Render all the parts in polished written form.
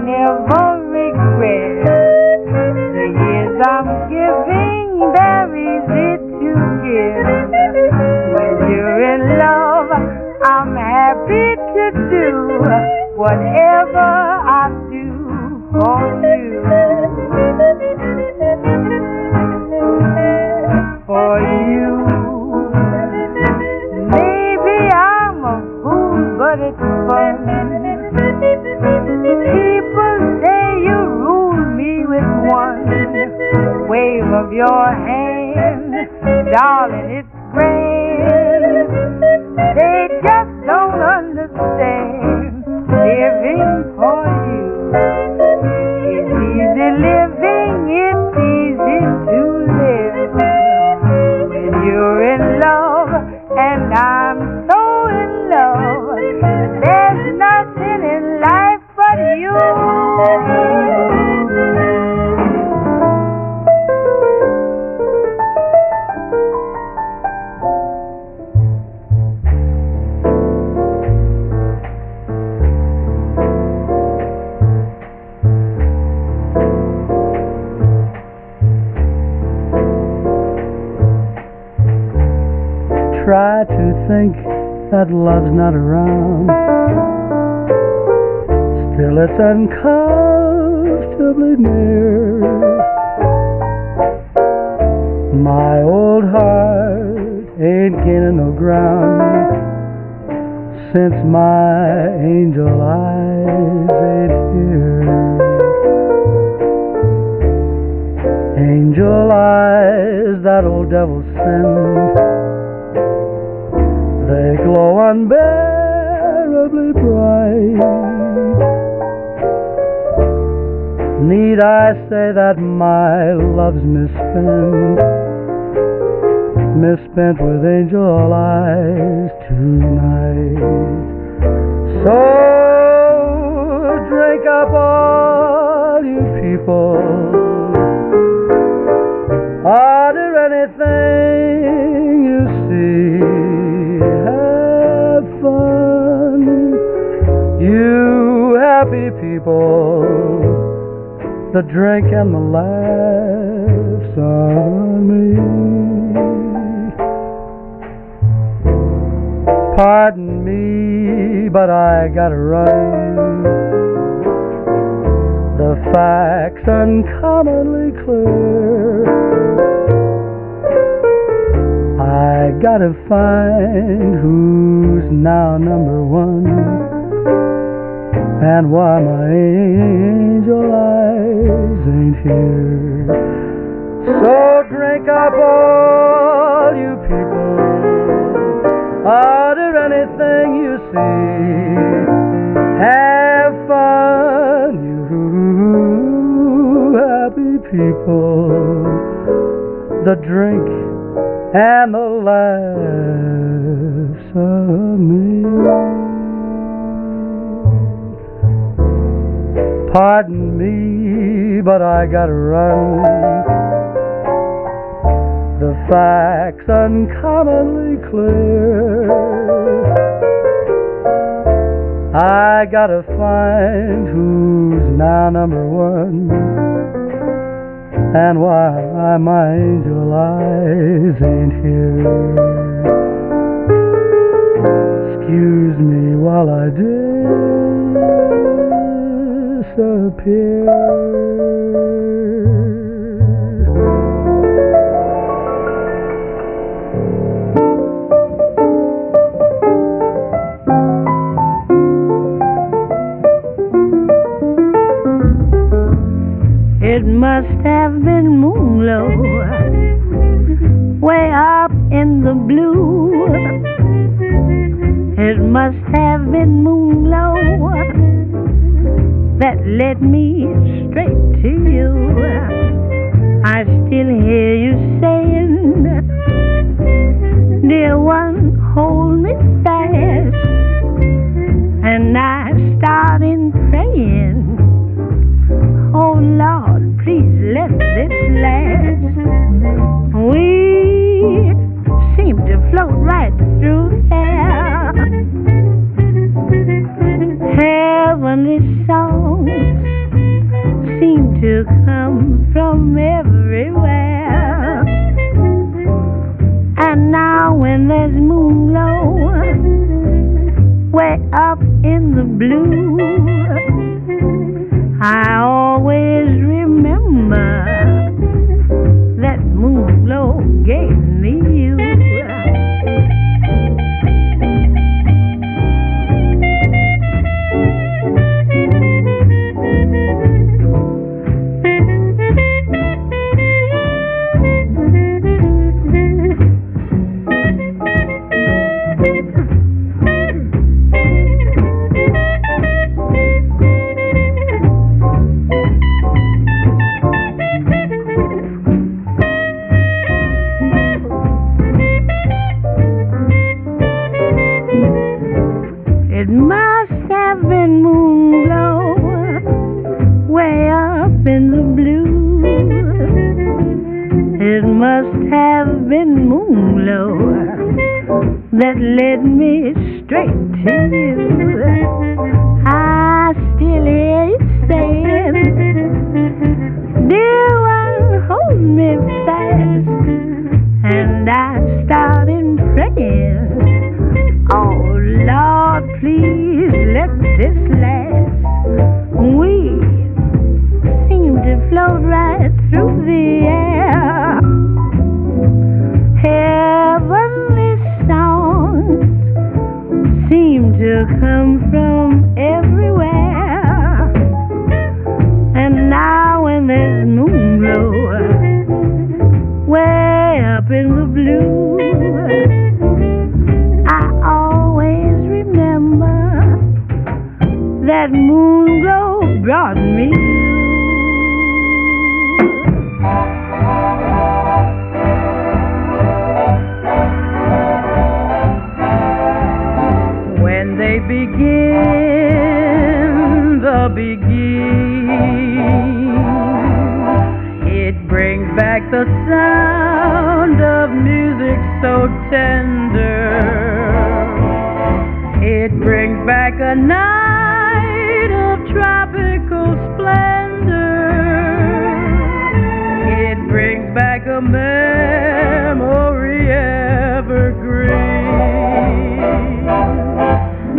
never regret. The years I'm giving, they're easy to give. When you're in love, I'm happy to do whatever I do for you. For you. Maybe I'm a fool, but it's fun. People say you rule me with one wave of your hand. Darling, it's grand. They just don't understand living for you. It's easy living, it's easy to live when you're in love, and I'm so in love. There's nothing in life but you. Try to think that love's not around. Still it's uncomfortably near. My old heart ain't gaining no ground since my angel eyes ain't here. Angel eyes that old devil sent, they glow unbearably bright. Need I say that my love's misspent, misspent with angel eyes tonight? So drink up all you people, order anything you see. You happy people, the drink and the laughs on me. Pardon me, but I gotta run. The facts uncommonly clear. I gotta find who's now number one, and why my angel eyes ain't here. So drink up all you people, order anything you see. Have fun, you happy people. The drink and the laughs of me. Pardon me, but I gotta run. The facts uncommonly clear. I gotta find who's now number one, and why my angel eyes ain't here. Excuse me while I disappear. It must have been Moonglow, way up in the blue. It must have been Moonglow that led me straight to you. I still hear you saying, dear one, hold me fast. And I start in praying, oh Lord, please let this last. We seem to float right through air. Heavenly songs to come from everywhere. And now when there's moonglow way up in the blue, I always remember that moonglow gave me you. It must have been moonglow way up in the blue. It must have been moonglow that led me straight to you. I still hear you saying, dear one, hold me fast. And I started praying, oh Lord, please let this last. We seem to float right through the air. Heavenly songs seem to come from everywhere. And now when there's moonglow way up in the blue, that moonglow brought me you. When they begin the begin, it brings back the sound of music so tender. It brings back a night of tropical splendor. It brings back a memory evergreen.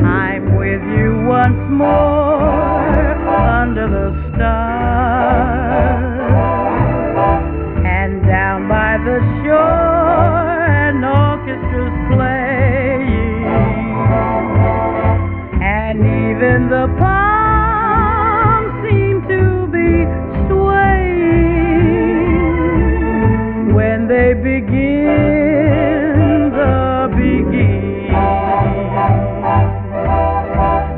I'm with you once more under the stars, and down by the shore an orchestra's playing, and even the palms seem to be swaying when they begin the begin.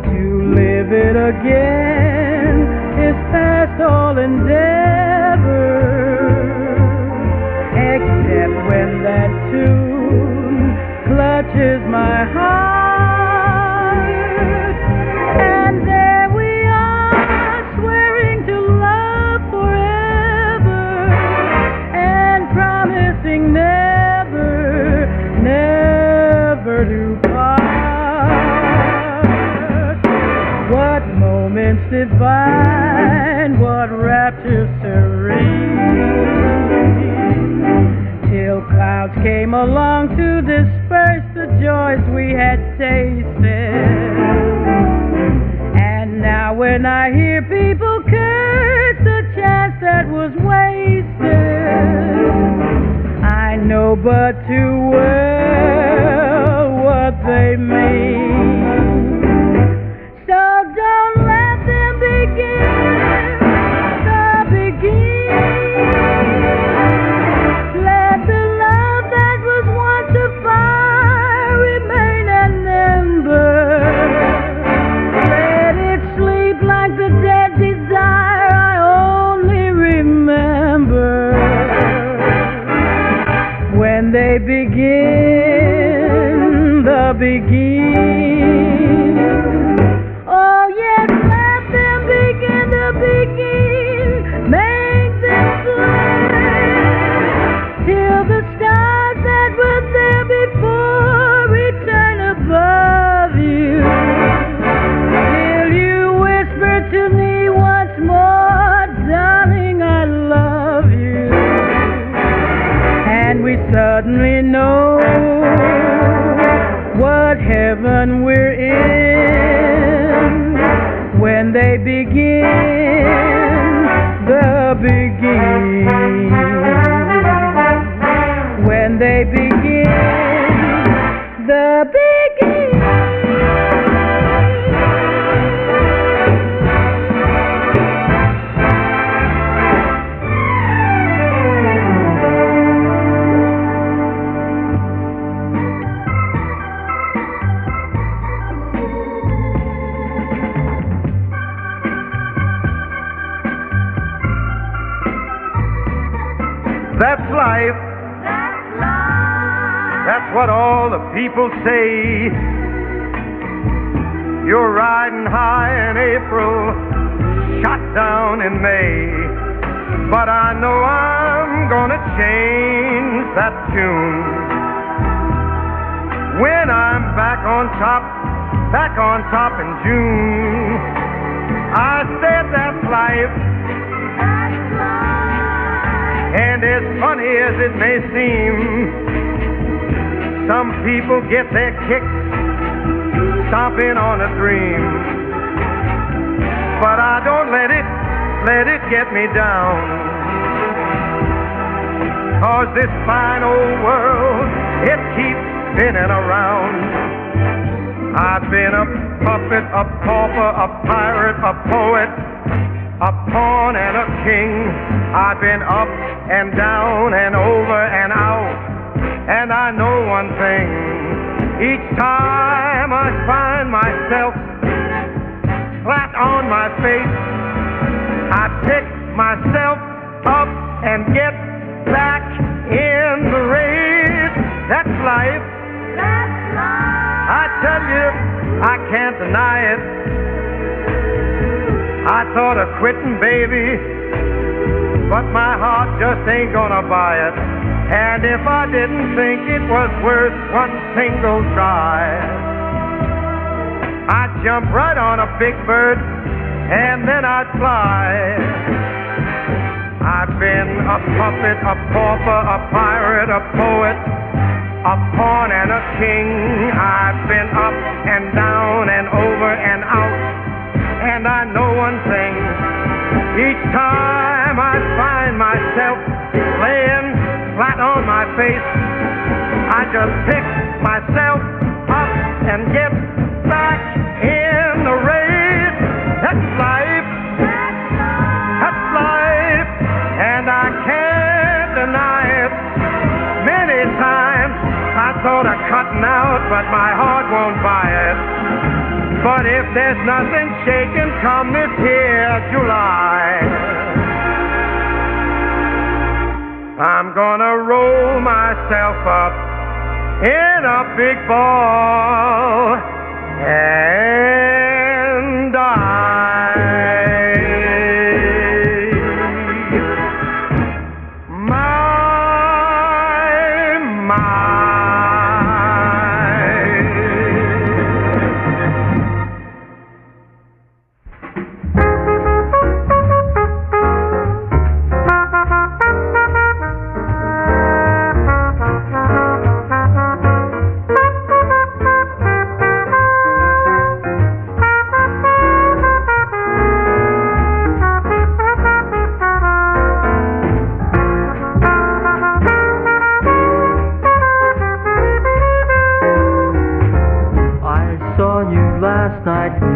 To live it again is past all endeavor, except when that tune clutches my heart. And there we are, swearing to love forever, and promising never, never to part. What moments divine, what rapture serene, till clouds came along to disperse the joys we had tasted. And now when I hear people curse the chance that was wasted, I know but too well what they mean. So don't let them begin the begin. Let the love that was once a fire remain an ember. Let it sleep like the dead desire I only remember. When they begin the begin. Oh yes, let them begin the begin. Make them flame till the stars that were there before return above you. Till you whisper to me once more, darling, That's life. That's what all the people say. You're riding high in April, shot down in May. But I know I'm gonna change that tune when I'm back on top in June. I said that's life. And as funny as it may seem, some people get their kicks stomping on a dream. But I don't let it get me down. 'Cause this fine old world, it keeps spinning around. I've been a puppet, a pauper, a pirate, a poet, a pawn and a king. I've been up and down and over and out. And I know one thing, each time I find myself flat on my face, I pick myself up and get back in the race. That's life. I tell you, I can't deny it. I thought of quitting, baby, but my heart just ain't gonna buy it. And if I didn't think it was worth one single try, I'd jump right on a big bird and then I'd fly. I've been a puppet, a pauper, a pirate, a poet, a pawn and a king. I've been up and down and over and out. And I know one thing, each time I find myself laying flat on my face, I just pick myself up and get back in the race. That's life. That's life. And I can't deny it. Many times I thought of cutting out, but my heart won't buy it. But if there's nothing shaking come this here July, I'm gonna roll myself up in a big ball and die.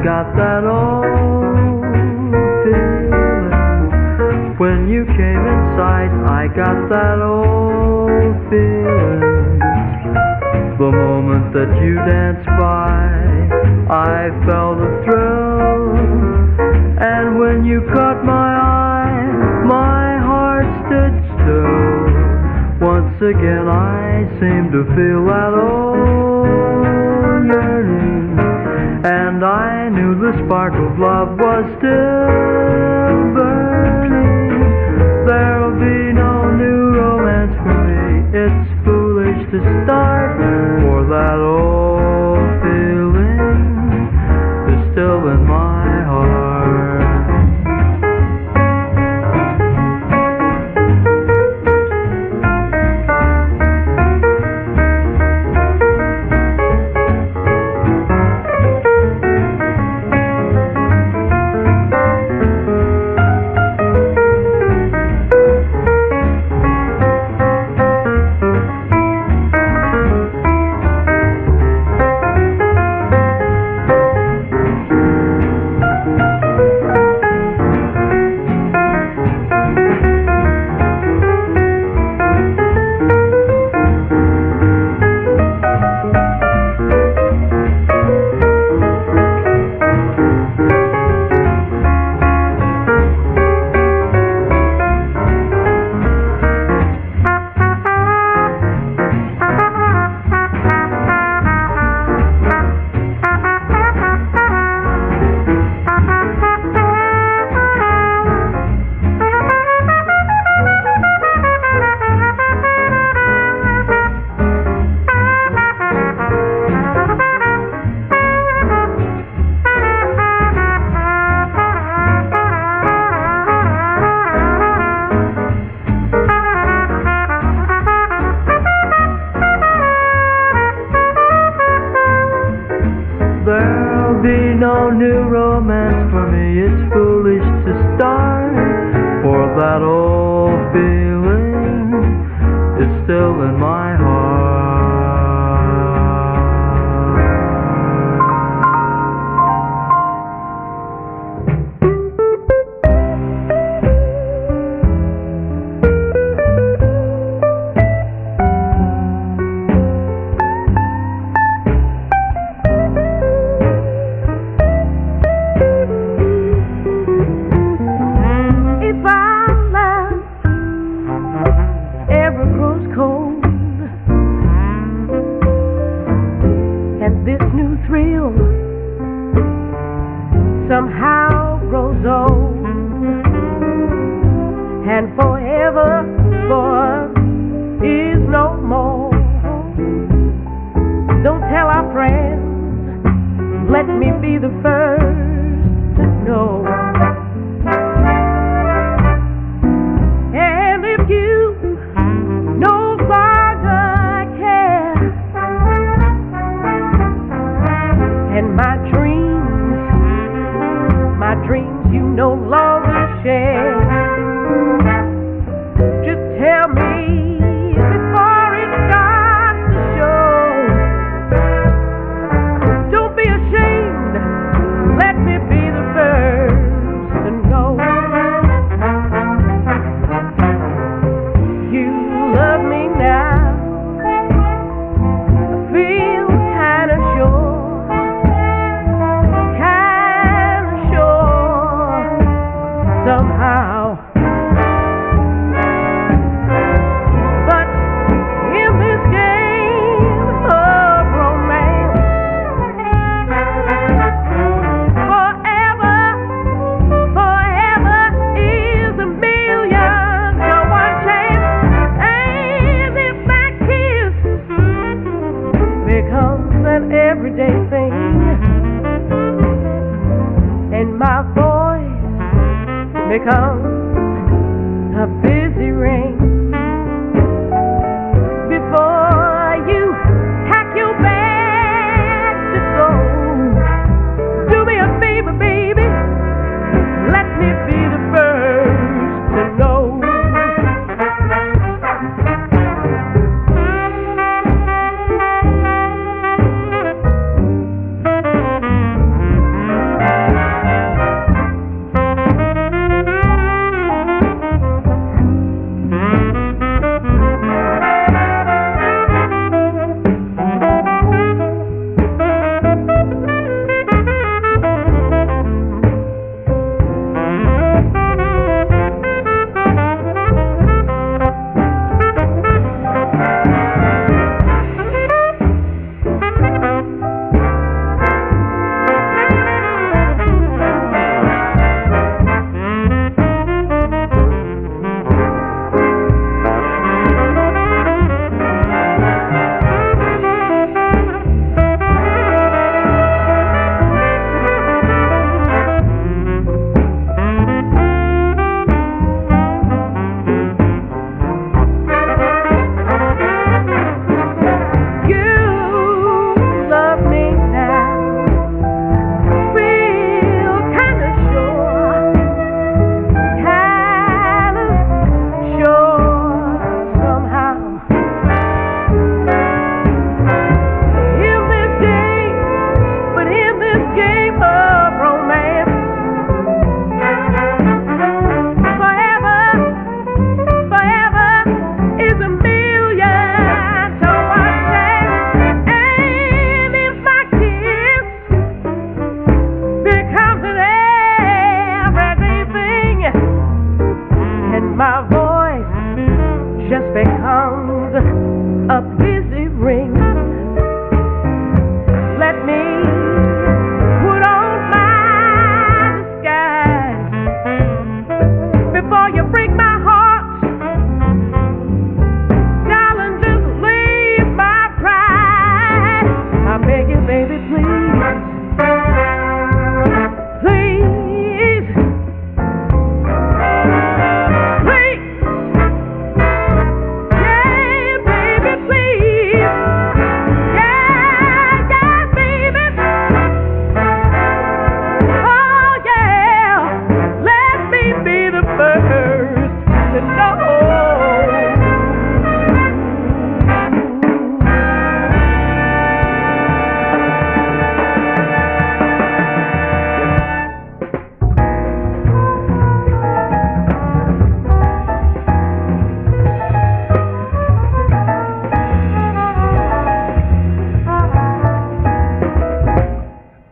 Got that old feeling when you came in sight. I got that old feeling the moment that you danced by. I felt a thrill, and when you caught my eye, my heart stood still. Once again I seemed to feel that old yearning, and I knew the spark of love was still burning. There'll be no new romance for me. It's foolish to start, for that old feeling is still in my heart. let me be the first to know. And if you no longer care, and my dreams you no longer share, just tell me before it starts to show. Don't be ashamed, let me be the first to know. You love me now, I feel kinda sure. Somehow, but in this game of romance, forever is a million to one chance. And if my kiss becomes an everyday thing, and my voice becomes a busy ring, before you pack your bags to go, do me a favor, baby, let me be the first to know.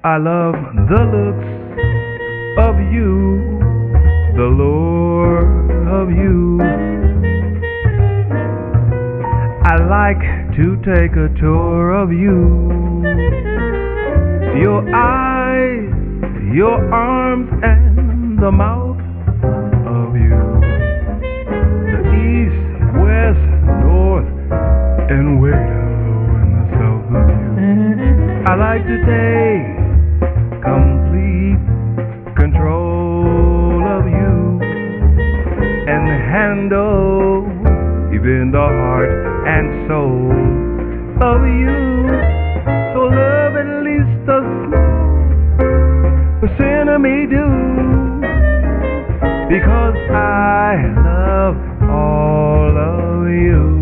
I love the looks of you, the lure of you. I like to take a tour of you. Your eyes, your arms, and the mouth of you. The east, west, north, and way down low in the south of you. I like to take handle even the heart and soul of you. So love at least a small percent of me do, because I love all of you.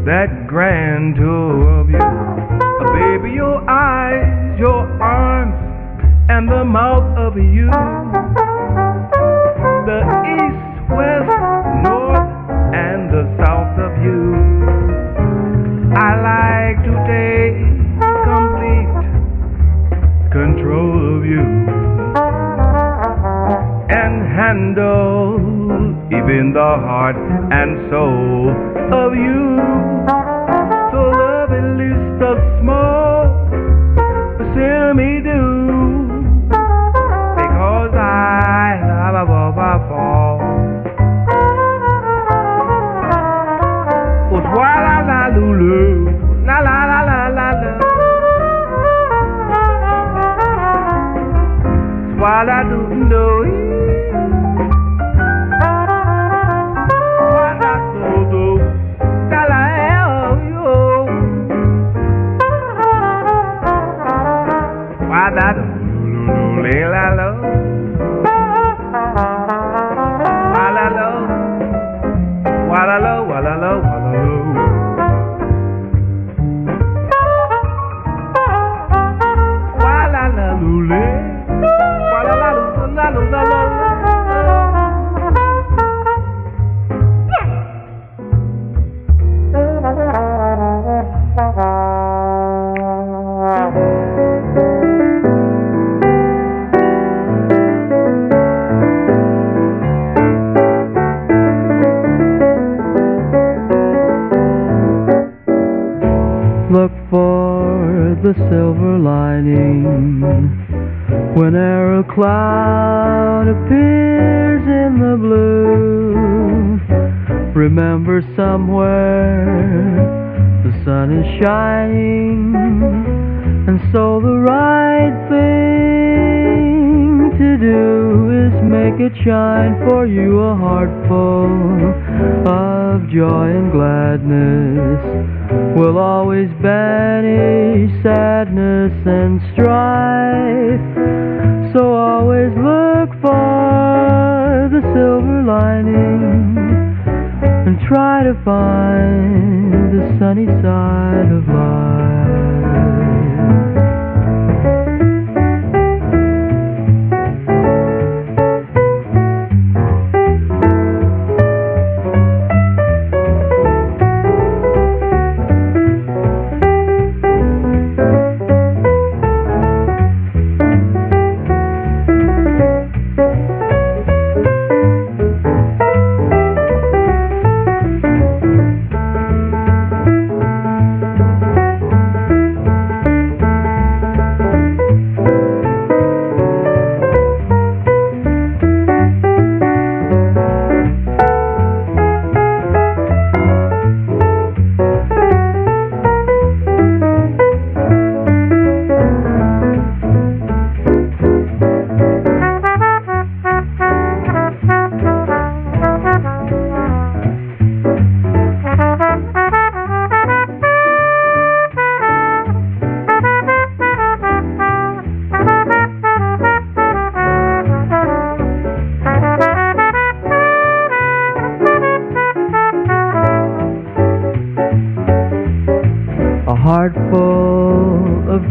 That grand tour of you, baby, your eyes, your arms, and the mouth of you, the east, west, north, and the south of you. I like to take complete control of you and handle even the heart and soul of you. So love at least a small percent of me do, because I love all. Oh, la la la lulu, la la la la la la. Swalla do do. Look for the silver lining whenever a cloud appears in the blue. Remember, somewhere the sun is shining, and so the right thing to do is make it shine for you, a heart full of joy and gladness will always banish sadness and strife. So always look for the silver lining and try to find the sunny side of life.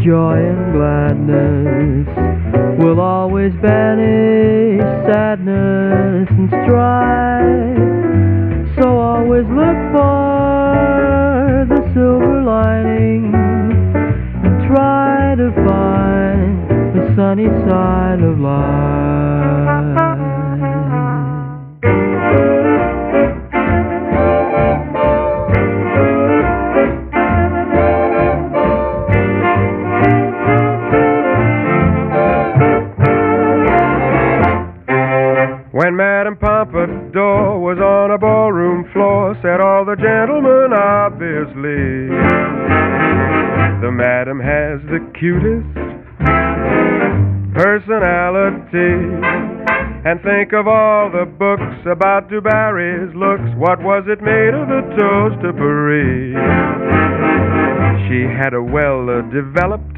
joy and gladness will always banish sadness and strife. So always look for the silver lining and try to find the sunny side of life. When Madame Pompadour was on a ballroom floor, said all the gentlemen obviously, the Madam has the cutest personality. And think of all the books about Du Barry's looks. What was it made of the toast to Paris? She had a well-developed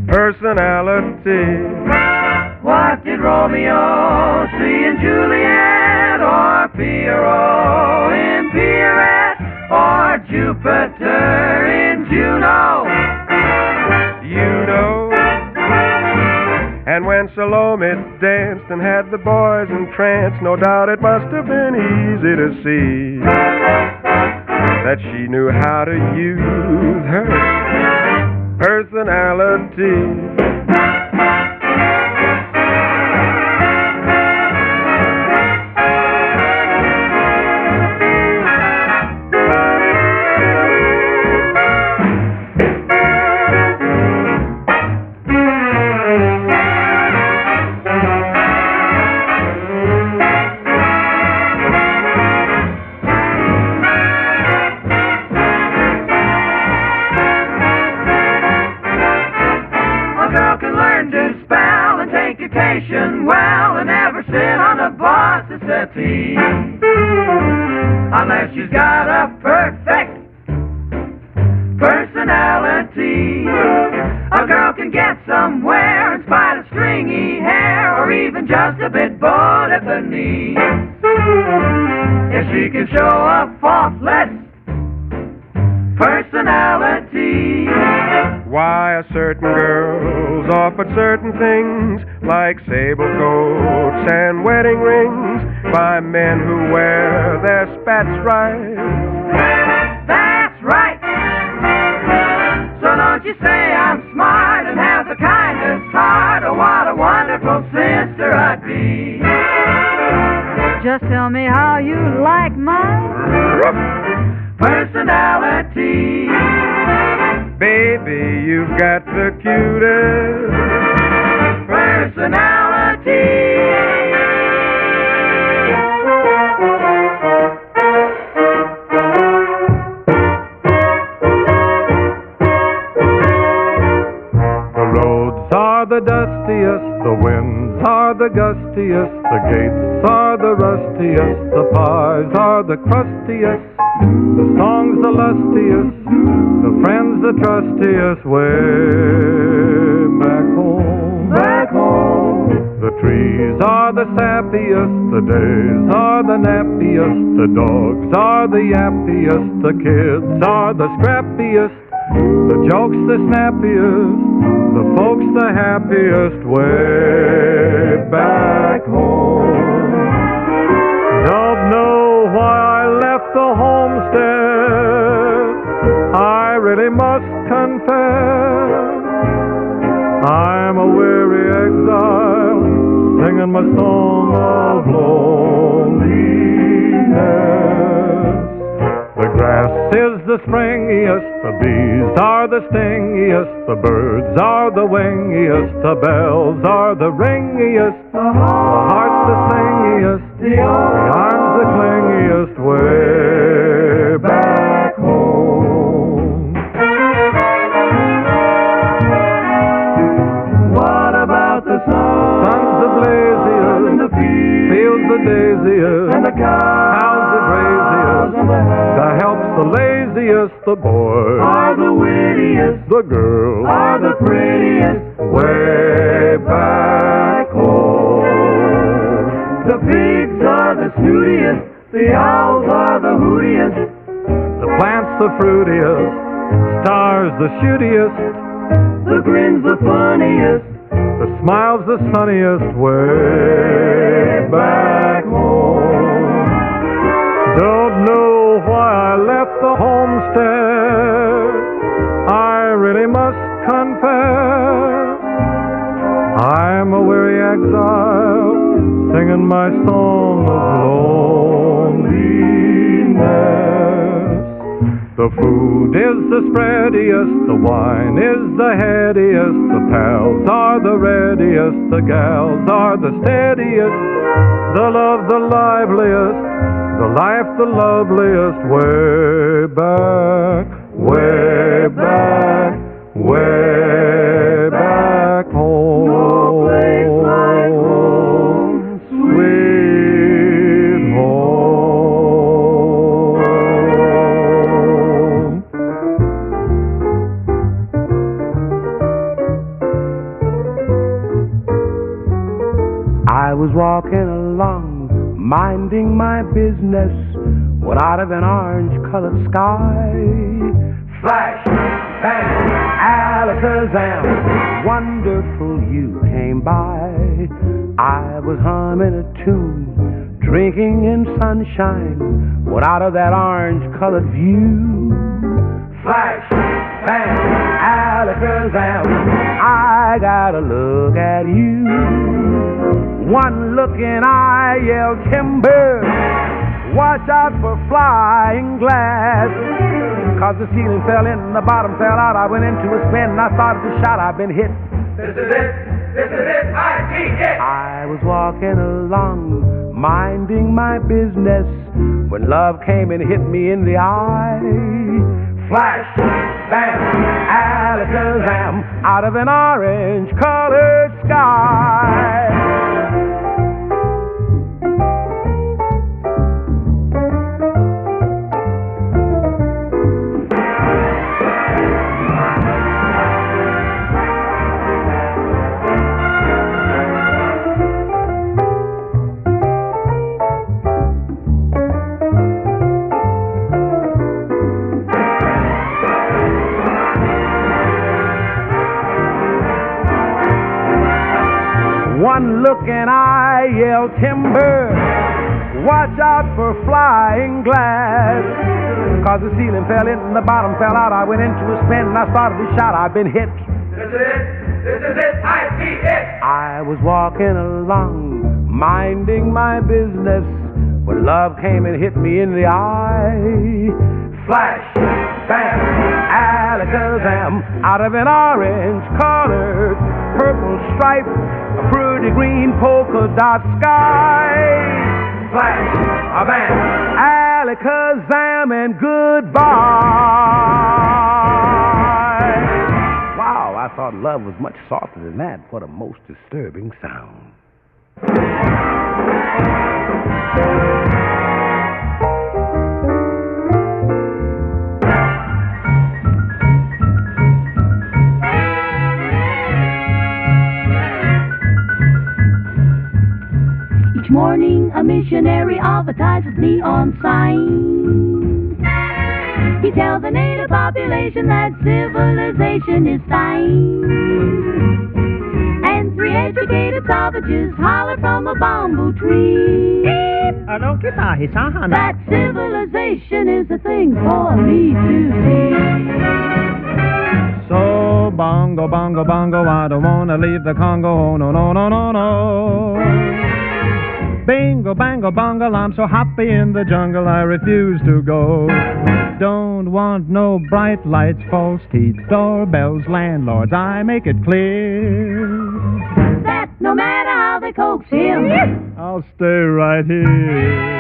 personality. What did Romeo see in Juliet, or Pierrot in Pierrette, or Jupiter in Juno? You know. And when Salome danced and had the boys entranced, no doubt it must have been easy to see that she knew how to use her personality. Well, and never sit on the boss's settee unless she's got a perfect personality. A girl can get somewhere in spite of stringy hair, or even just a bit bowed at the knees, if she can show a faultless personality. Why a certain girl's offered certain things, like sable coats and wedding rings, by men who wear their spats right. That's right. So don't you say I'm smart and have the kindest heart. Oh, what a wonderful sister I'd be. Just tell me how you like my personality. Baby, you've got the cutest personality. The roads are the dustiest, the winds are the gustiest, the gates are the rustiest, the pies are the crustiest, the songs the lustiest, the friends the trustiest, way back home. Back home. The trees are the sappiest, the days are the nappiest, the dogs are the yappiest, the kids are the scrappiest, the jokes the snappiest, the folks the happiest, way back home. Don't know why I left the homestead, I really must confess. I'm a weary exile, singing my song of loneliness. The grass is the springiest, the bees are the stingiest, the birds are the wingiest, the bells are the ringiest, the heart's the singiest, the arms the clingiest, way back home. What about the sun? Sun's the blaziest, and the fields the daisiest, and the cows the craziest, the help's the laziest, the boys are the wittiest, the girls are the prettiest, way back home. the pigs are the snootiest, the owls are the hootiest, The plants the fruitiest, stars the shootiest, The grin's the funniest, the smile's the sunniest way back home. Don't know why I left the homestead, I really must confess. I'm a weary exile, singing my song of loneliness. The food is the spreadiest, the wine is the headiest, the pals are the readiest, the gals are the steadiest, the love the liveliest, the life the loveliest, way back, way back, way back home. no place like home, Sweet home. I was walking along, minding my business, when out of an orange-colored sky, flash, bang, alakazam, wonderful you came by. I was humming a tune, drinking in sunshine, when out of that orange-colored view, flash, bang, alakazam, I gotta look at you. One look and I yelled timber, watch out for flying glass. Cause the ceiling fell in and the bottom fell out. I went into a spin and I started to shout, I've been hit. This is it, I see it. I was walking along, minding my business, when love came and hit me in the eye. Flash, bam, alakazam, out of an orange-colored sky. One look and I yelled timber, watch out for flying glass. Cause the ceiling fell in and the bottom fell out. I went into a spin and I started to shout, I've been hit. This is it, I see it. I was walking along, minding my business, when love came and hit me in the eye. Flash, bam, alakazam, out of an orange-colored, purple stripe, a pretty green polka dot sky. Flash, a bam, alakazam, and goodbye. Wow, I thought love was much softer than that. What a most disturbing sound. Each morning a missionary advertises neon signs. He tells the native population that civilization is fine. And three educated savages holler from a bamboo tree that civilization is the thing for me to see. So bongo, bongo, bongo, I don't wanna leave the Congo. No, no, no, no, no. Bingo, bango, bungle, I'm so happy in the jungle, I refuse to go. Don't want no bright lights, false teeth, doorbells, landlords, I make it clear That no matter how they coax him, I'll stay right here.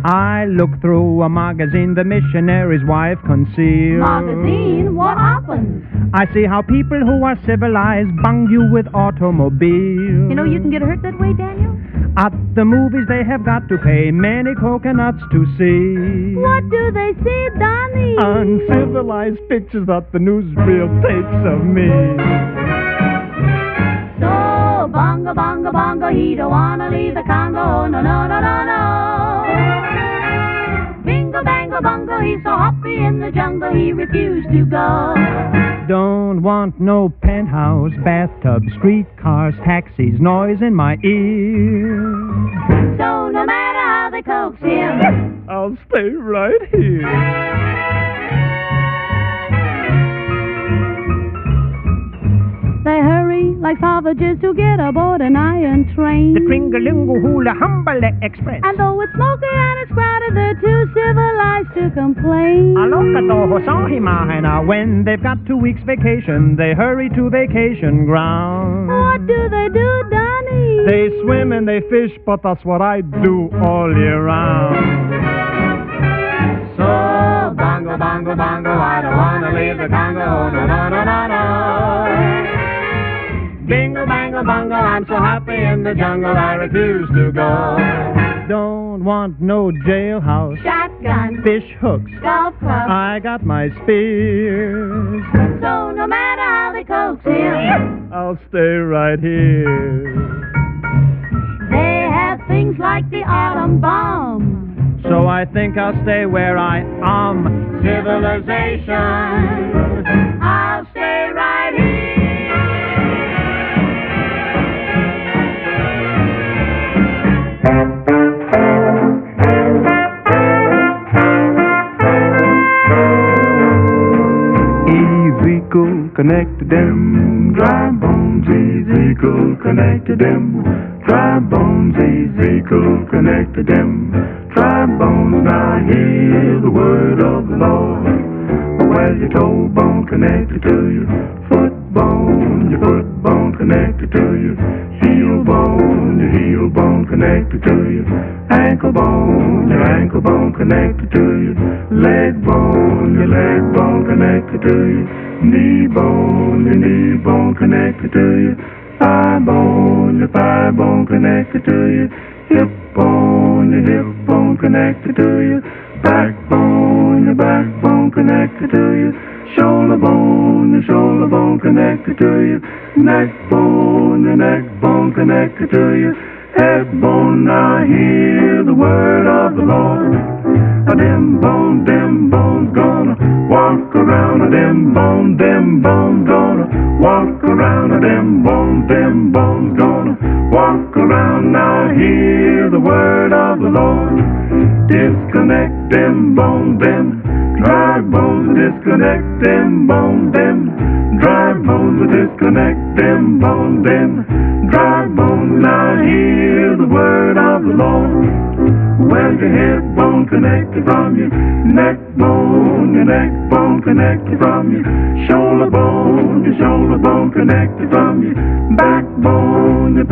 I look through a magazine the missionary's wife concealed. magazine, what happens? I see how people who are civilized bung you with automobiles. You know you can get hurt that way, Daniel? At the movies they have got to pay many coconuts to see. What do they see, Donnie? Uncivilized pictures that the newsreel takes of me. So, bongo, bongo, bongo, he don't wanna leave the Congo. No, no, no, no, no. bingo bongo. He's so happy in the jungle he refused to go. Don't want no penthouse, bathtub, streetcars, taxis, noise in my ear. So no matter how they coax him, I'll stay right here. They hurry like savages to get aboard an iron train. The Tringalingo Hula Humbale Express. And though it's smoky and it's crowded, they're too civilized to complain. When they've got 2 weeks vacation, they hurry to vacation ground. What do, Donnie? They swim and they fish, but that's what I do all year round. So, bongo, bongo, bongo, I don't wanna leave the Congo, oh, no, no, no, no, no. Bingo, bango, bongo, I'm so happy in the jungle, I refuse to go. Don't want no jailhouse, Shotgun, fish hooks, golf club, I got my spears. so no matter how they coax him, I'll stay right here. they have things like the atom bomb. So I think I'll stay where I am. Civilization, I'll stay right here. Ezekiel connected them dry bones. Ezekiel connected them dry bones. Ezekiel connected them dry bones. Now hear the word of the Lord. Well, your toe bone connected to your foot bone connected to your heel bone connected to your ankle bone connected to your leg bone connected to your knee bone connected to your thigh bone connected to your hip bone connected to your backbone connected to your shoulder bone connected to your neck bone connected to your head bone. Now hear the word of the Lord. Them bones gonna walk around. Them bones gonna walk around. Them bones gonna walk around. Now hear the word of the Lord. Disconnect them bones, them dry bones. Disconnect them bones, them dry bones. Disconnect them bones, them dry bones. Now hear the word of the Lord. Well, your head bone connected from your neck bone connected from your shoulder bone connected from your backbone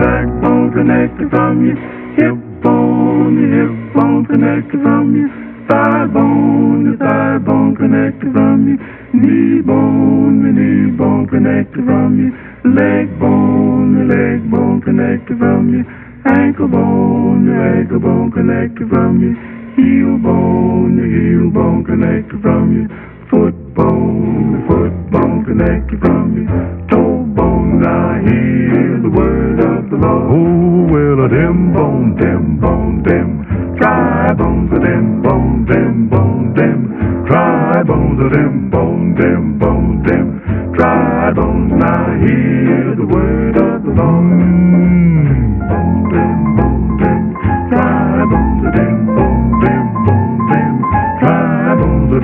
connected from your hip bone connected from your thigh bone connected from your knee bone connected from your leg bone connected from your ankle bone connected from your heel bone connected from your foot bone connected from your toe bone. Now hear the word of the Lord. Oh, well, them dry bones of them dry bones of them dry bones. Now hear the word of the Lord. Dry bones of them dry bones of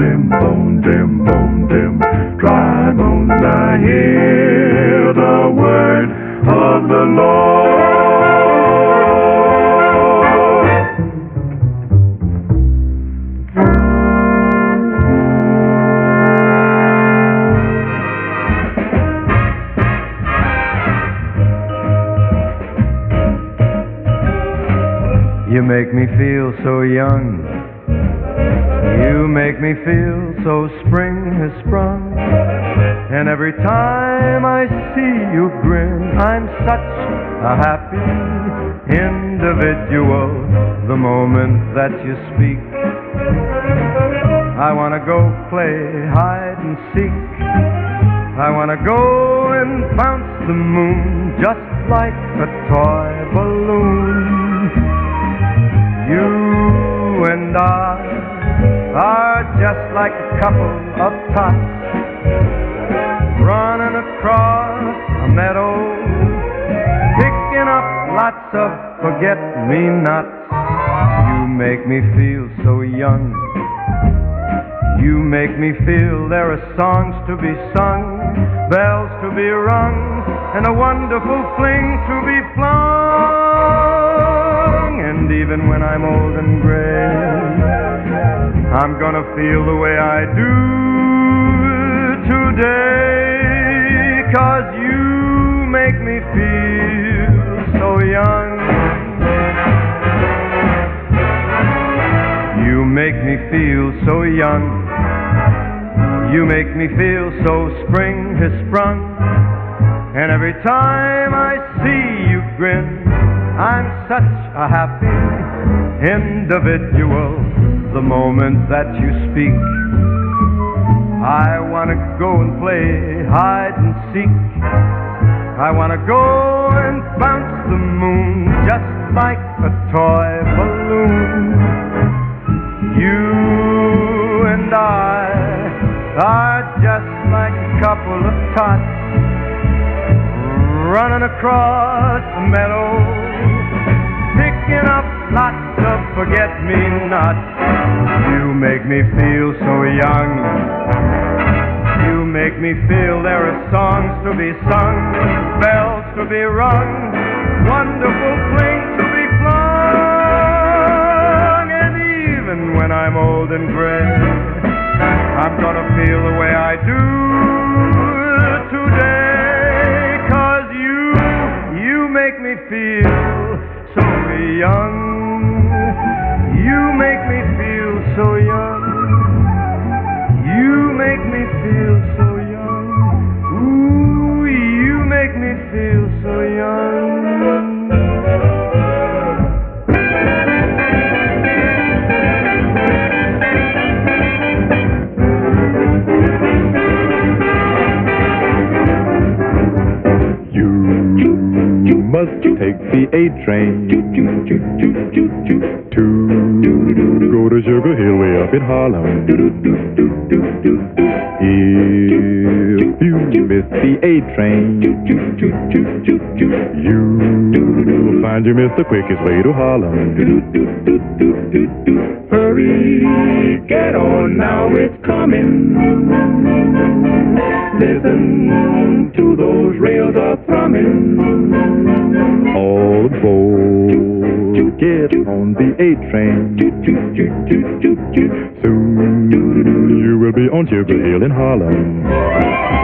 them dry bones. Now hear the word of the Lord. You make me feel so young. You make me feel so spring has sprung. And every time I see you grin, I'm such a happy individual. The moment that you speak, I wanna go play hide and seek. I wanna go and bounce the moon just like a toy balloon. You and I are just like a couple of tots running across a meadow, picking up lots of forget-me-nots. You make me feel so young. You make me feel there are songs to be sung, bells to be rung, and a wonderful fling to be flung. And even when I'm old and gray, I'm gonna feel the way I do today, 'cause you make me feel so young. You make me feel so young. You make me feel so spring has sprung. And every time I see you grin, I'm such a happy individual. The moment that you speak, I want to go and play hide and seek. I want to go and bounce the moon just like a toy balloon. You and I are just like a couple of tots running across the meadow, picking up lots of forget-me-nots. You make me feel so young. You make me feel there are songs to be sung, bells to be rung, wonderful flings to be flung. And even when I'm old and gray, I'm gonna feel the way I do today, 'cause you make me feel so young. You make me feel so young. You make me feel so young. Ooh, you make me feel so young. Must take the A train to go to Sugar Hill way up in Harlem. If you miss the A train, you'll find you missed the quickest way to Harlem. Hurry, get on now, it's coming. Listen to those rails are thrumming. All aboard, get on the A train. Soon you will be on Sugar Hill in Harlem.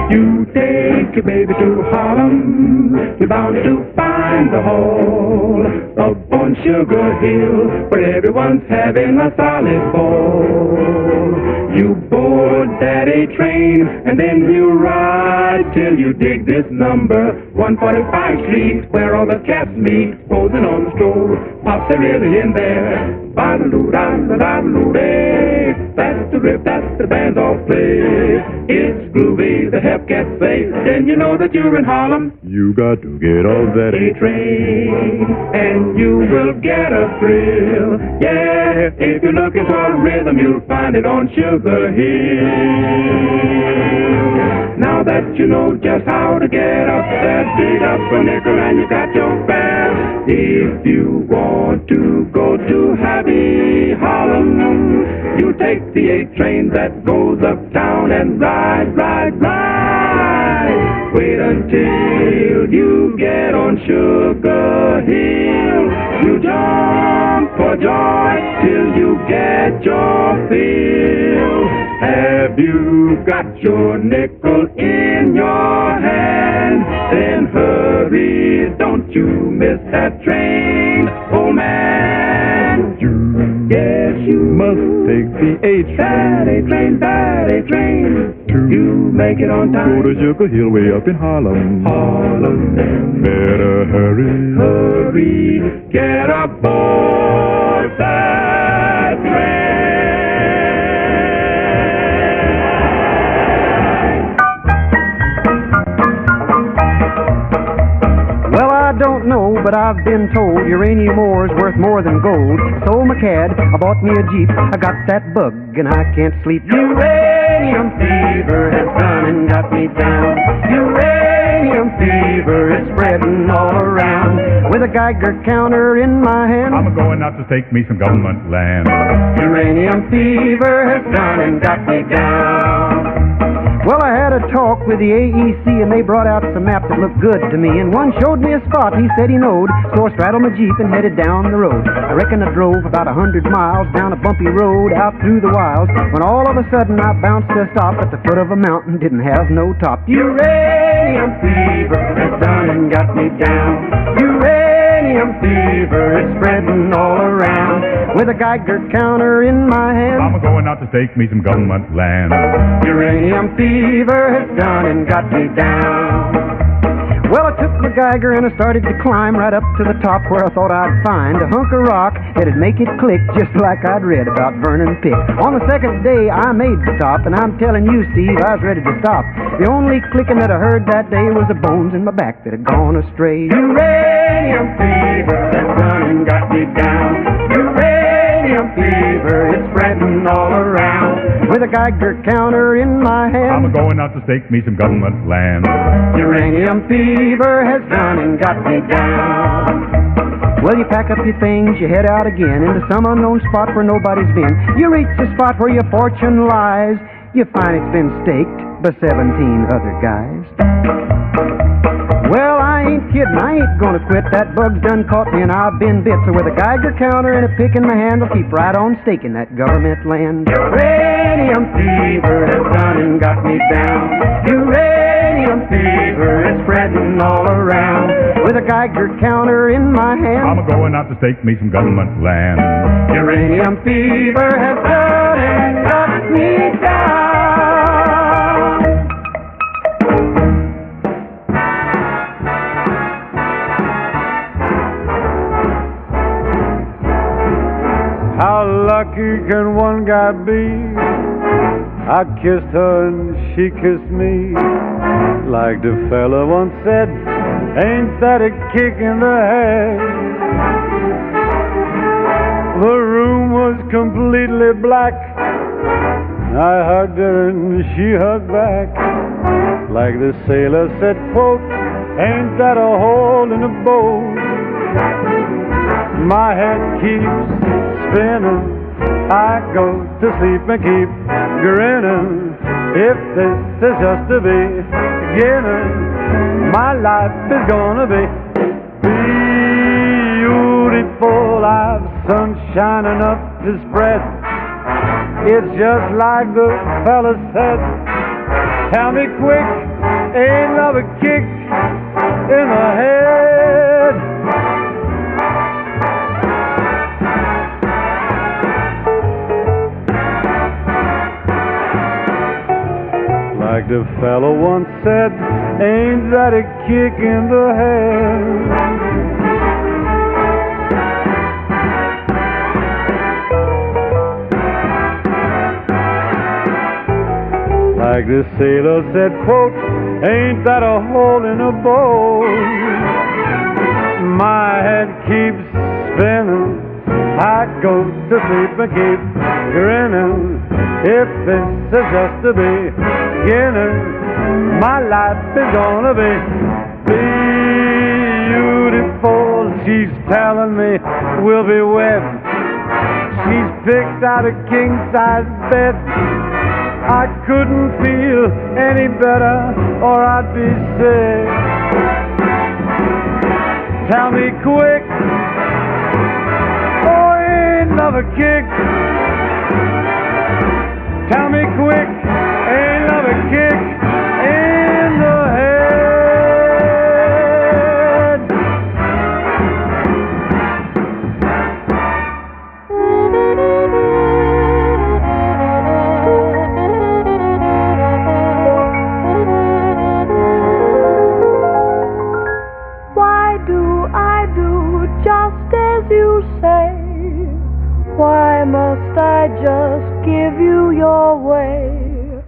You take your baby to Harlem, you're bound to find the hall up on Sugar Hill, where everyone's having a solid ball. You board that A train, and then you ride till you dig this number, 145th Street, where all the cats meet, posing on the stove. Pops are really in there. Ba-da-doo-da-da-da-doo-day. That's the rip, that's the band's all play. It's groovy, the hep cats say. Then you know that you're in Harlem. You got to get off that A train, and you will get a thrill. Yeah, if you're looking for a rhythm, you'll find it on Sugar Hill. Now that you know just how to get up that dig up a nickel and you got your fare. If you want to go to happy Harlem, you take the A train that goes uptown and ride. Wait until you get on Sugar Hill. You jump for joy till you get your fill. Have you got your nickel in your hand? Then hurry, don't you miss that train, oh man. Yes, you must take the A train. That A train. You make it on time. Go to Sugar Hill way up in Harlem. Better hurry, get aboard that train. Well, I don't know but I've been told uranium ore's worth more than gold. Sold my cad, I bought me a Jeep, I got that bug and I can't sleep. Uranium fever has done and got me down. Uranium fever is spreading all around. With a Geiger counter in my hand, I'm going out to stake me some government land. uranium fever has done and got me down. Well, I had a talk with the AEC and they brought out some maps that looked good to me. And one showed me a spot he said he knowed, so I straddled my Jeep and headed down the road. I reckon I drove about 100 miles down a bumpy road out through the wilds, when all of a sudden I bounced to a stop at the foot of a mountain, didn't have no top. Uranium fever has done and got me down. Uranium fever is spreading all around. With a Geiger counter in my hand, I'm going out to stake me some government land. uranium fever has done and got me down. Well, I took my Geiger and I started to climb right up to the top where I thought I'd find a hunk of rock that'd make it click just like I'd read about Vernon Pick. On the second day, I made the top, and I'm telling you, Steve, I was ready to stop. The only clicking that I heard that day was the bones in my back that had gone astray. Uranium fever has done and got me down. Uranium fever, it's spreading all around. With a Geiger counter in my hand, I'm going out to stake me some government land. uranium fever has done and got me down. Well, you pack up your things, you head out again into some unknown spot where nobody's been. You reach the spot where your fortune lies. You find it's been staked by 17 other guys. Well, I ain't kidding, I ain't gonna quit. That bug's done caught me and I've been bit. So with a Geiger counter and a pick in my hand, I'll keep right on staking that government land. Uranium fever has done and got me down. Uranium fever is spreading all around. With a Geiger counter in my hand, I'm going out to stake me some government land. uranium fever has done and got me down. How lucky can one guy be? I kissed her and she kissed me. Like the fella once said, ain't that a kick in the head? The room was completely black. I hugged her and she hugged back. Like the sailor said, quote, ain't that a hole in the boat? My head keeps spinning. I go to sleep and keep grinning. If this is just the beginning, my life is gonna be beautiful. I've sunshine enough to spread. It's just like the fella said. Tell me quick, ain't love a kick in the head? Like the fellow once said, ain't that a kick in the head? Like the sailor said, quote, ain't that a hole in a boat? My head keeps spinning. I go to sleep and keep grinning. If this is just the beginning, my life is gonna be beautiful. She's telling me we'll be wed. She's picked out a king-size bed. I couldn't feel any better or I'd be sick. Tell me quick, oh, ain't love a kick? Tell me quick, ain't love a kick in the head? Why do I do just as you say? Why must I just give you your way?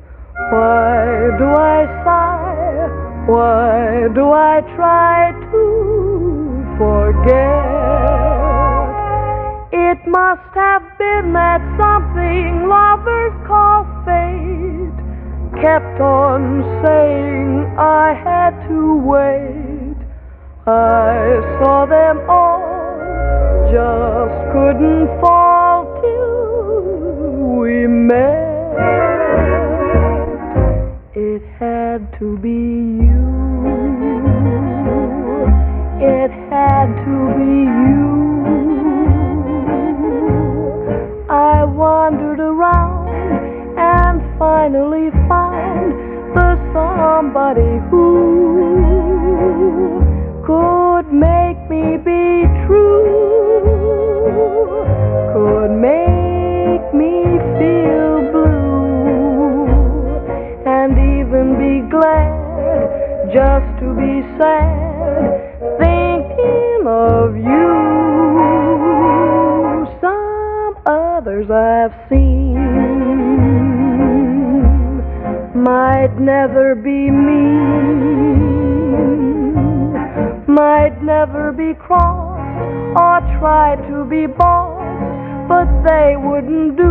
Why do I sigh? Why do I try to forget? forget. It must have been that something lovers call fate kept on saying I had to wait. I saw them all, just couldn't fall till we met. It had to be you. It had to be you. I wandered around and finally found the somebody who could make me be true, could make me feel blue, and even be glad just to be sad, thinking of you. Some others I've seen might never be mean, might never be cross or try to be boss, but they wouldn't do.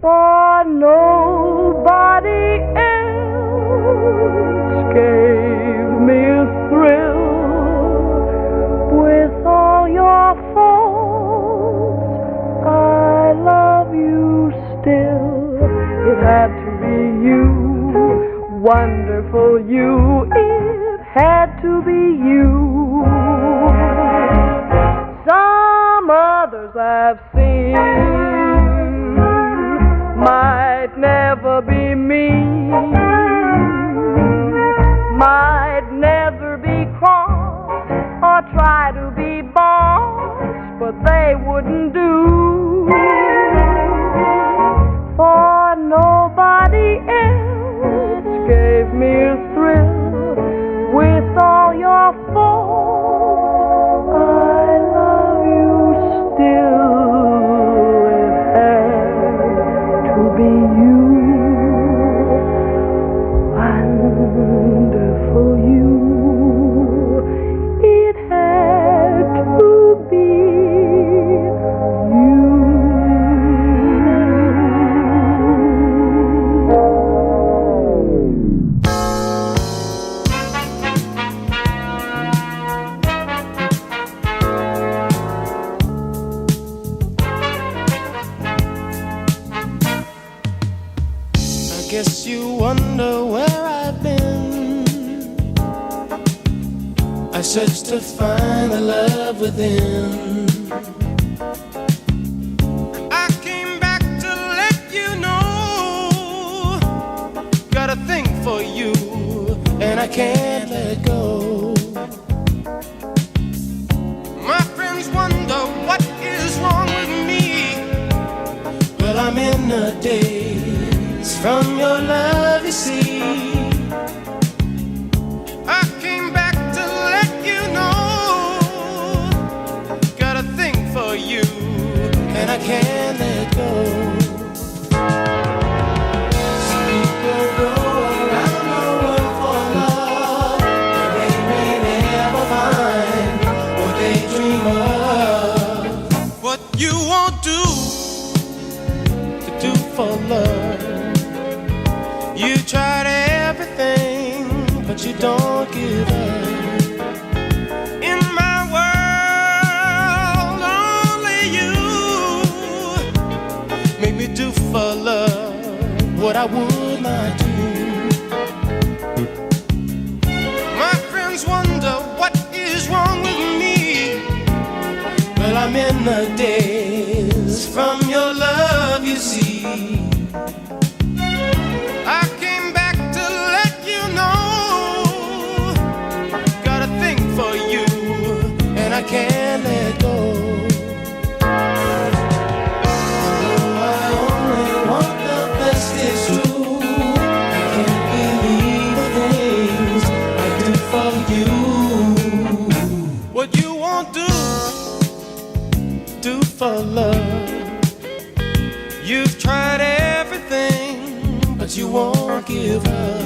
For nobody else gave me a thrill. With all your faults, I love you still. It had to be you, wonderful you. It had to be you. Some others I've seen might never be mean, might never be cross or try to be boss, but they wouldn't do. For nobody else gave me a thrill. With all your faults, I love you still. It had to be you, wonderful you. It had to be you. I guess you wonder where I've been. I searched to find the love within. I came back to let you know, got a thing for you, and I can't let go. My friends wonder what is wrong with me. Well, I'm in a daze from your love, you see. I came back to let you know, got a thing for you, and I can't let go. Some people go around the world for love, and they may never find what they dream of. What you won't do to do for love. You tried everything, but you don't give up. In my world, only you make me do for love what I would not do. My friends wonder what is wrong with me. Well, I'm in the daze from your love, you see. I came back to let you know, got a thing for you, and I can't let go. Although I only want the best, it's true. I can't believe the things I do for you. What you won't do for love. You've tried everything, but you won't give up.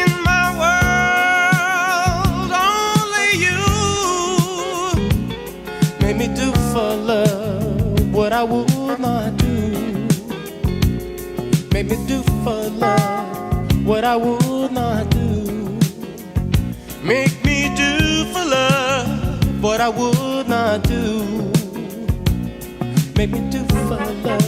In my world, Make me do for love what I would not do. Make me do for love what I would not do. Make me do for love